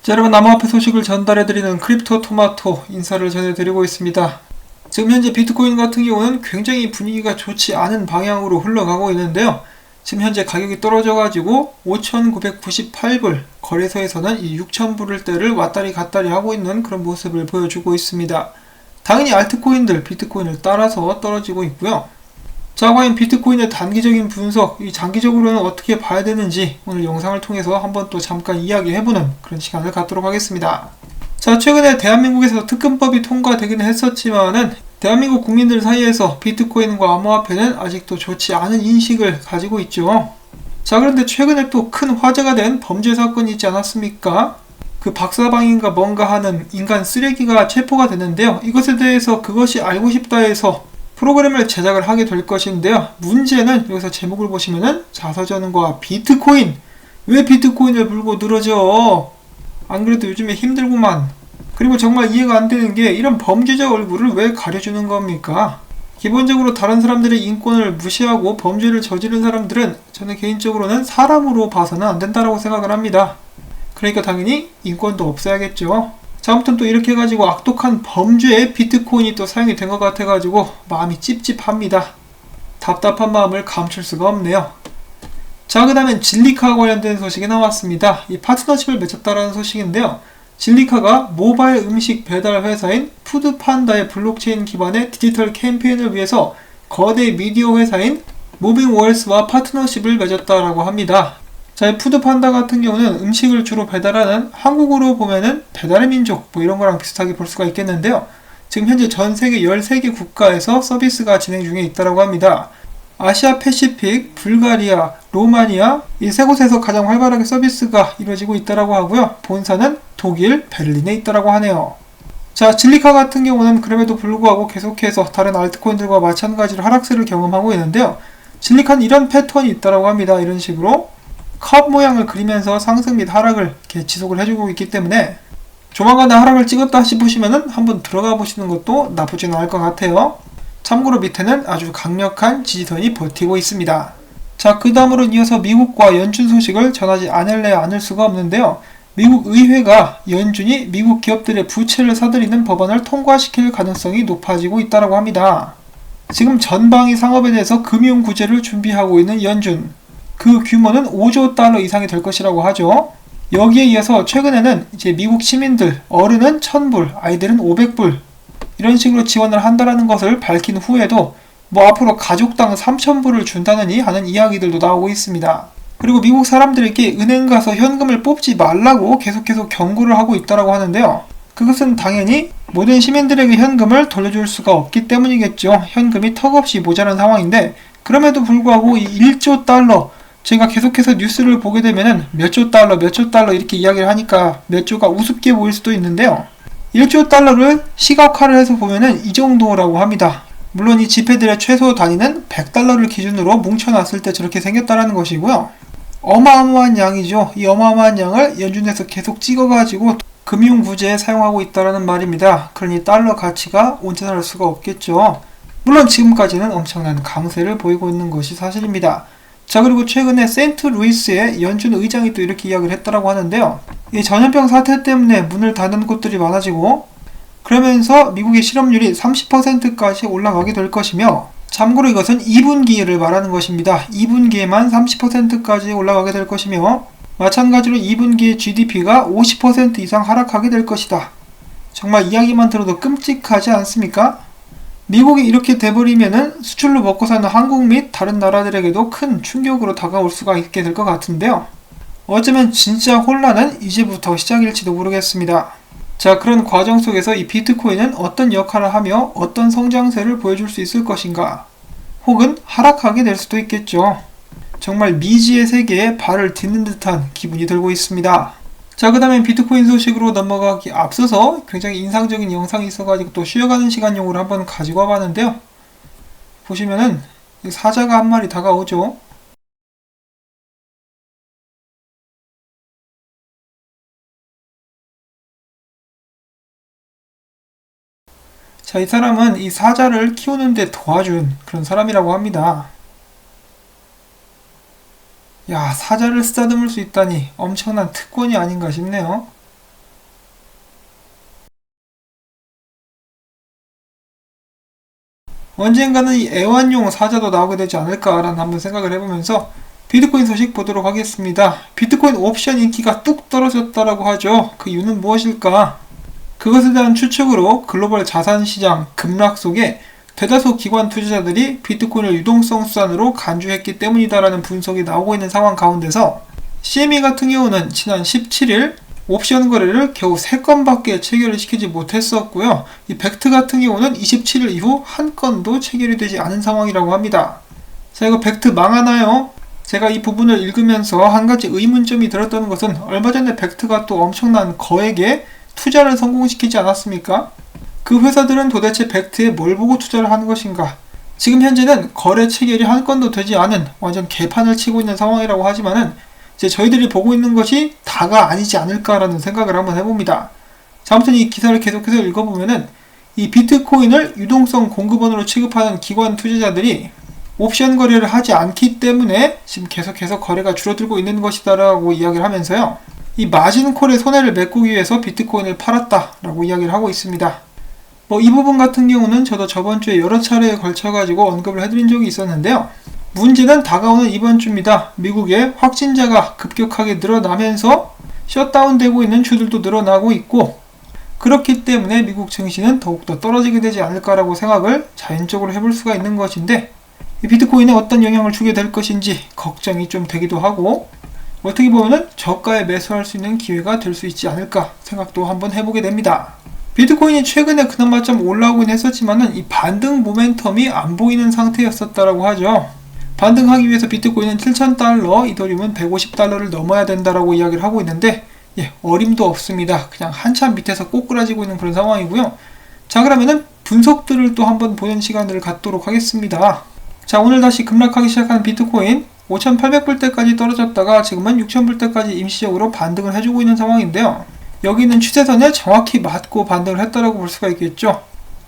자, 여러분, 암호화폐 소식을 전달해드리는 크립토 토마토 인사를 전해드리고 있습니다. 지금 현재 비트코인 같은 경우는 굉장히 분위기가 좋지 않은 방향으로 흘러가고 있는데요. 지금 현재 가격이 떨어져가지고 5,998불, 거래소에서는 이 6,000불대를 왔다리 갔다리 하고 있는 그런 모습을 보여주고 있습니다. 당연히 알트코인들, 비트코인을 따라서 떨어지고 있고요. 자, 과연 비트코인의 단기적인 분석, 이 장기적으로는 어떻게 봐야 되는지 오늘 영상을 통해서 한번 또 잠깐 이야기해보는 그런 시간을 갖도록 하겠습니다. 자, 최근에 대한민국에서 특근법이 통과되기는 했었지만은 대한민국 국민들 사이에서 비트코인과 암호화폐는 아직도 좋지 않은 인식을 가지고 있죠. 자, 그런데 최근에 또 큰 화제가 된 범죄 사건이 있지 않았습니까? 그 박사방인가 뭔가 하는 인간 쓰레기가 체포가 됐는데요. 이것에 대해서 그것이 알고 싶다 해서 프로그램을 제작을 하게 될 것인데요. 문제는 여기서 제목을 보시면은 자서전과 비트코인, 왜 비트코인을 물고 늘어져? 안 그래도 요즘에 힘들구만. 그리고 정말 이해가 안 되는 게 이런 범죄자 얼굴을 왜 가려주는 겁니까? 기본적으로 다른 사람들의 인권을 무시하고 범죄를 저지른 사람들은 저는 개인적으로는 사람으로 봐서는 안 된다라고 생각을 합니다. 그러니까 당연히 인권도 없애야겠죠. 자, 아무튼 또 이렇게 해가지고 악독한 범죄에 비트코인이 또 사용이 된 것 같아가지고 마음이 찝찝합니다. 답답한 마음을 감출 수가 없네요. 자, 그 다음엔 진리카와 관련된 소식이 나왔습니다. 이 파트너십을 맺었다라는 소식인데요. 진리카가 모바일 음식 배달 회사인 푸드판다의 블록체인 기반의 디지털 캠페인을 위해서 거대 미디어 회사인 무빙월스와 파트너십을 맺었다라고 합니다. 자, 이 푸드판다 같은 경우는 음식을 주로 배달하는, 한국으로 보면은 배달의 민족 뭐 이런 거랑 비슷하게 볼 수가 있겠는데요. 지금 현재 전 세계 13개 국가에서 서비스가 진행 중에 있다고 합니다. 아시아 패시픽, 불가리아, 로마니아 이 세 곳에서 가장 활발하게 서비스가 이루어지고 있다고 하고요. 본사는 독일, 베를린에 있다고 하네요. 자, 진리카 같은 경우는 그럼에도 불구하고 계속해서 다른 알트코인들과 마찬가지로 하락세를 경험하고 있는데요. 진리카는 이런 패턴이 있다고 합니다. 이런 식으로 컵 모양을 그리면서 상승 및 하락을 이렇게 지속을 해주고 있기 때문에 조만간에 하락을 찍었다 싶으시면은 한번 들어가 보시는 것도 나쁘지는 않을 것 같아요. 참고로 밑에는 아주 강력한 지지선이 버티고 있습니다. 자, 그 다음으로 이어서 미국과 연준 소식을 전하지 않을 수가 없는데요. 미국 의회가 연준이 미국 기업들의 부채를 사들이는 법안을 통과시킬 가능성이 높아지고 있다고 합니다. 지금 전방위 상업에 대해서 금융 구제를 준비하고 있는 연준, 그 규모는 5조 달러 이상이 될 것이라고 하죠. 여기에 이어서 최근에는 이제 미국 시민들, 어른은 1,000불, 아이들은 500불 이런 식으로 지원을 한다라는 것을 밝힌 후에도 뭐 앞으로 가족당 3,000불을 준다느니 하는 이야기들도 나오고 있습니다. 그리고 미국 사람들에게 은행 가서 현금을 뽑지 말라고 계속 경고를 하고 있다고 하는데요. 그것은 당연히 모든 시민들에게 현금을 돌려줄 수가 없기 때문이겠죠. 현금이 턱없이 모자란 상황인데 그럼에도 불구하고 이 1조 달러, 제가 계속해서 뉴스를 보게 되면은 몇 조 달러 이렇게 이야기를 하니까 몇 조가 우습게 보일 수도 있는데요. 1조 달러를 시각화를 해서 보면은 이 정도라고 합니다. 물론 이 지폐들의 최소 단위는 100달러를 기준으로 뭉쳐놨을 때 저렇게 생겼다라는 것이고요. 어마어마한 양이죠. 이 어마어마한 양을 연준에서 계속 찍어가지고 금융구제에 사용하고 있다라는 말입니다. 그러니 달러 가치가 온전할 수가 없겠죠. 물론 지금까지는 엄청난 강세를 보이고 있는 것이 사실입니다. 자, 그리고 최근에 세인트루이스의 연준 의장이 또 이렇게 이야기를 했다고 하는데요. 이 전염병 사태 때문에 문을 닫는 곳들이 많아지고 그러면서 미국의 실업률이 30%까지 올라가게 될 것이며, 참고로 이것은 2분기를 말하는 것입니다. 2분기에만 30%까지 올라가게 될 것이며 마찬가지로 2분기의 GDP가 50% 이상 하락하게 될 것이다. 정말 이야기만 들어도 끔찍하지 않습니까? 미국이 이렇게 돼버리면은 수출로 먹고 사는 한국 및 다른 나라들에게도 큰 충격으로 다가올 수가 있게 될 것 같은데요. 어쩌면 진짜 혼란은 이제부터 시작일지도 모르겠습니다. 자, 그런 과정 속에서 이 비트코인은 어떤 역할을 하며 어떤 성장세를 보여줄 수 있을 것인가? 혹은 하락하게 될 수도 있겠죠. 정말 미지의 세계에 발을 딛는 듯한 기분이 들고 있습니다. 자, 그 다음에 비트코인 소식으로 넘어가기 앞서서 굉장히 인상적인 영상이 있어가지고 또 쉬어가는 시간용으로 한번 가지고 와봤는데요. 보시면은 사자가 한 마리 다가오죠. 자, 이 사람은 이 사자를 키우는데 도와준 그런 사람이라고 합니다. 야, 사자를 쓰다듬을 수 있다니 엄청난 특권이 아닌가 싶네요. 언젠가는 이 애완용 사자도 나오게 되지 않을까라는 한번 생각을 해보면서 비트코인 소식 보도록 하겠습니다. 비트코인 옵션 인기가 뚝 떨어졌다라고 하죠. 그 이유는 무엇일까? 그것에 대한 추측으로 글로벌 자산시장 급락 속에 대다수 기관 투자자들이 비트코인을 유동성 수단으로 간주했기 때문이다라는 분석이 나오고 있는 상황 가운데서 CME 같은 경우는 지난 17일 옵션 거래를 겨우 3건밖에 체결을 시키지 못했었고요. 이 벡트 같은 경우는 27일 이후 한 건도 체결이 되지 않은 상황이라고 합니다. 자, 이거 벡트 망하나요? 제가 이 부분을 읽으면서 한 가지 의문점이 들었던 것은 얼마 전에 벡트가 또 엄청난 거액의 투자를 성공시키지 않았습니까? 그 회사들은 도대체 벡트에 뭘 보고 투자를 하는 것인가? 지금 현재는 거래 체결이 한 건도 되지 않은 완전 개판을 치고 있는 상황이라고 하지만은 이제 저희들이 보고 있는 것이 다가 아니지 않을까라는 생각을 한번 해봅니다. 자, 아무튼 이 기사를 계속해서 읽어보면은 이 비트코인을 유동성 공급원으로 취급하는 기관 투자자들이 옵션 거래를 하지 않기 때문에 지금 계속해서 거래가 줄어들고 있는 것이다라고 이야기를 하면서요. 이 마진콜의 손해를 메꾸기 위해서 비트코인을 팔았다라고 이야기를 하고 있습니다. 이 부분 같은 경우는 저도 저번 주에 여러 차례에 걸쳐가지고 언급을 해드린 적이 있었는데요. 문제는 다가오는 이번 주입니다. 미국의 확진자가 급격하게 늘어나면서 셧다운되고 있는 주들도 늘어나고 있고 그렇기 때문에 미국 증시는 더욱더 떨어지게 되지 않을까라고 생각을 자연적으로 해볼 수가 있는 것인데 이 비트코인에 어떤 영향을 주게 될 것인지 걱정이 좀 되기도 하고 어떻게 보면은 저가에 매수할 수 있는 기회가 될 수 있지 않을까 생각도 한번 해보게 됩니다. 비트코인이 최근에 그나마 좀 올라오긴 했었지만은 이 반등 모멘텀이 안 보이는 상태였었다라고 하죠. 반등하기 위해서 비트코인은 7,000달러, 이더리움은 150달러를 넘어야 된다라고 이야기를 하고 있는데 어림도 없습니다. 그냥 한참 밑에서 꼬꾸라지고 있는 그런 상황이고요. 자, 그러면은 분석들을 또 한번 보는 시간을 갖도록 하겠습니다. 자, 오늘 다시 급락하기 시작한 비트코인 5,800불대까지 떨어졌다가 지금은 6,000불대까지 임시적으로 반등을 해주고 있는 상황인데요. 여기는 추세선에 정확히 맞고 반등을 했다라고 볼 수가 있겠죠.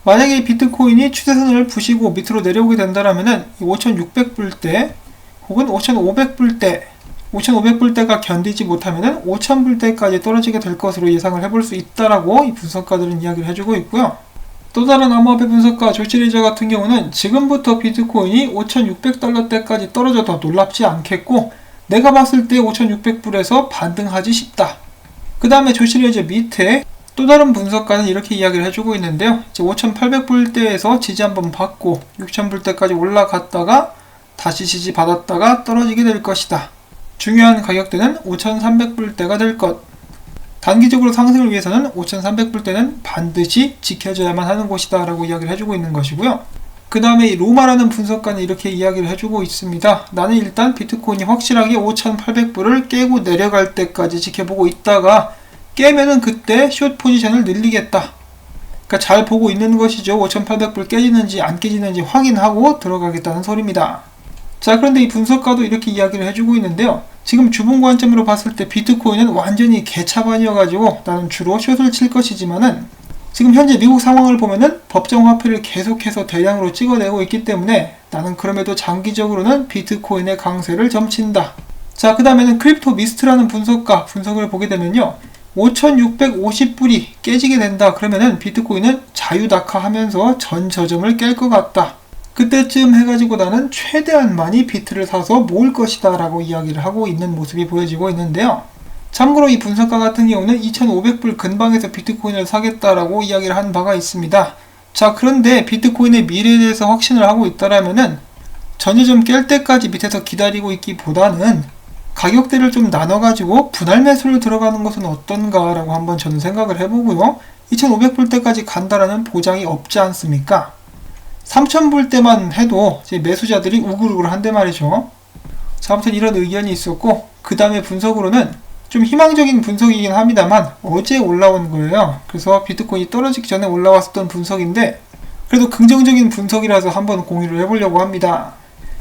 만약에 비트코인이 추세선을 부시고 밑으로 내려오게 된다면은 5,600불대 혹은 5,500불대 5,500불대가 견디지 못하면은 5,000불대까지 떨어지게 될 것으로 예상을 해볼 수 있다라고 이 분석가들은 이야기를 해주고 있고요. 또 다른 암호화폐 분석가 조시리저 같은 경우는 지금부터 비트코인이 5,600달러대까지 떨어져도 놀랍지 않겠고 내가 봤을 때 5,600불에서 반등하지 싶다. 그 다음에 조시리저 밑에 또 다른 분석가는 이렇게 이야기를 해주고 있는데요. 5,800불대에서 지지 한번 받고 6,000불대까지 올라갔다가 다시 지지 받았다가 떨어지게 될 것이다. 중요한 가격대는 5,300불대가 될 것. 단기적으로 상승을 위해서는 5,300불대는 반드시 지켜져야만 하는 곳이다 라고 이야기를 해주고 있는 것이고요. 그 다음에 로마라는 분석가는 이렇게 이야기를 해주고 있습니다. 나는 일단 비트코인이 확실하게 5,800불을 깨고 내려갈 때까지 지켜보고 있다가 깨면은 그때 숏 포지션을 늘리겠다. 그러니까 잘 보고 있는 것이죠. 5,800불 깨지는지 안 깨지는지 확인하고 들어가겠다는 소리입니다. 자, 그런데 이 분석가도 이렇게 이야기를 해주고 있는데요. 지금 주봉 관점으로 봤을 때 비트코인은 완전히 개차반이어가지고 나는 주로 숏을 칠 것이지만은 지금 현재 미국 상황을 보면은 법정 화폐를 계속해서 대량으로 찍어내고 있기 때문에 나는 그럼에도 장기적으로는 비트코인의 강세를 점친다. 자, 그 다음에는 크립토 미스트라는 분석가 분석을 보게 되면요. 5,650불이 깨지게 된다. 그러면은 비트코인은 자유낙하하면서 전 저점을 깰 것 같다. 그때쯤 해가지고 나는 최대한 많이 비트를 사서 모을 것이다 라고 이야기를 하고 있는 모습이 보여지고 있는데요. 참고로 이 분석가 같은 경우는 2,500불 근방에서 비트코인을 사겠다라고 이야기를 한 바가 있습니다. 자, 그런데 비트코인의 미래에 대해서 확신을 하고 있다라면은 전저점 깰 때까지 밑에서 기다리고 있기보다는 가격대를 좀 나눠가지고 분할 매수를 들어가는 것은 어떤가 라고 한번 저는 생각을 해보고요. 2,500불대까지 간다라는 보장이 없지 않습니까? 3,000불대만 해도 매수자들이 우글우글 한데 말이죠. 자, 아무튼 이런 의견이 있었고 그 다음에 분석으로는 좀 희망적인 분석이긴 합니다만 어제 올라온 거예요. 그래서 비트코인이 떨어지기 전에 올라왔었던 분석인데 그래도 긍정적인 분석이라서 한번 공유를 해보려고 합니다.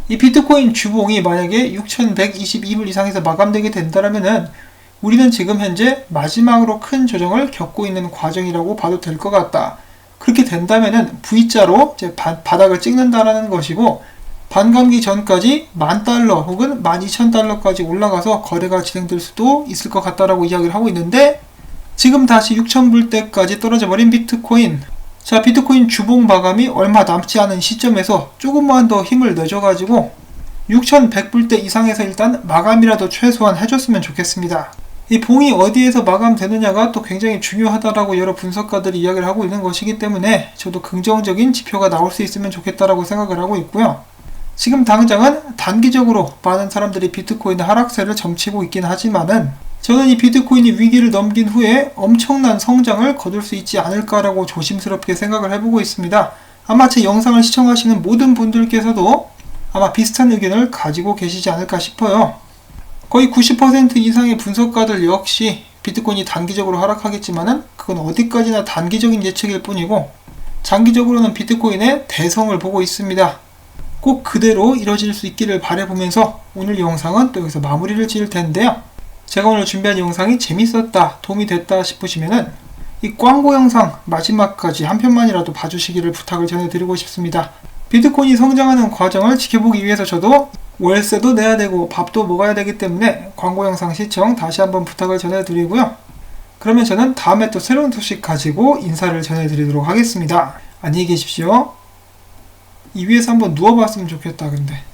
이 비트코인 주봉이 만약에 6,122불 이상에서 마감되게 된다면은 우리는 지금 현재 마지막으로 큰 조정을 겪고 있는 과정이라고 봐도 될 것 같다. 그렇게 된다면은 V자로 이제 바닥을 찍는다라는 것이고 반감기 전까지 10,000달러 혹은 12,000달러까지 올라가서 거래가 진행될 수도 있을 것 같다라고 이야기를 하고 있는데 지금 다시 6,000불대까지 떨어져 버린 비트코인 자, 비트코인 주봉 마감이 얼마 남지 않은 시점에서 조금만 더 힘을 내줘가지고 6,100불대 이상에서 일단 마감이라도 최소한 해줬으면 좋겠습니다. 이 봉이 어디에서 마감되느냐가 또 굉장히 중요하다라고 여러 분석가들이 이야기를 하고 있는 것이기 때문에 저도 긍정적인 지표가 나올 수 있으면 좋겠다라고 생각을 하고 있고요. 지금 당장은 단기적으로 많은 사람들이 비트코인의 하락세를 점치고 있긴 하지만은 저는 이 비트코인이 위기를 넘긴 후에 엄청난 성장을 거둘 수 있지 않을까라고 조심스럽게 생각을 해보고 있습니다. 아마 제 영상을 시청하시는 모든 분들께서도 아마 비슷한 의견을 가지고 계시지 않을까 싶어요. 거의 90% 이상의 분석가들 역시 비트코인이 단기적으로 하락하겠지만은 그건 어디까지나 단기적인 예측일 뿐이고 장기적으로는 비트코인의 대성을 보고 있습니다. 꼭 그대로 이뤄질 수 있기를 바라보면서 오늘 영상은 또 여기서 마무리를 지을 텐데요. 제가 오늘 준비한 영상이 재밌었다, 도움이 됐다 싶으시면은 이 광고 영상 마지막까지 한 편만이라도 봐주시기를 부탁을 전해드리고 싶습니다. 비트코인이 성장하는 과정을 지켜보기 위해서 저도 월세도 내야 되고 밥도 먹어야 되기 때문에 광고 영상 시청 다시 한번 부탁을 전해드리고요. 그러면 저는 다음에 또 새로운 소식 가지고 인사를 전해드리도록 하겠습니다. 안녕히 계십시오. 이 위에서 한번 누워봤으면 좋겠다 근데.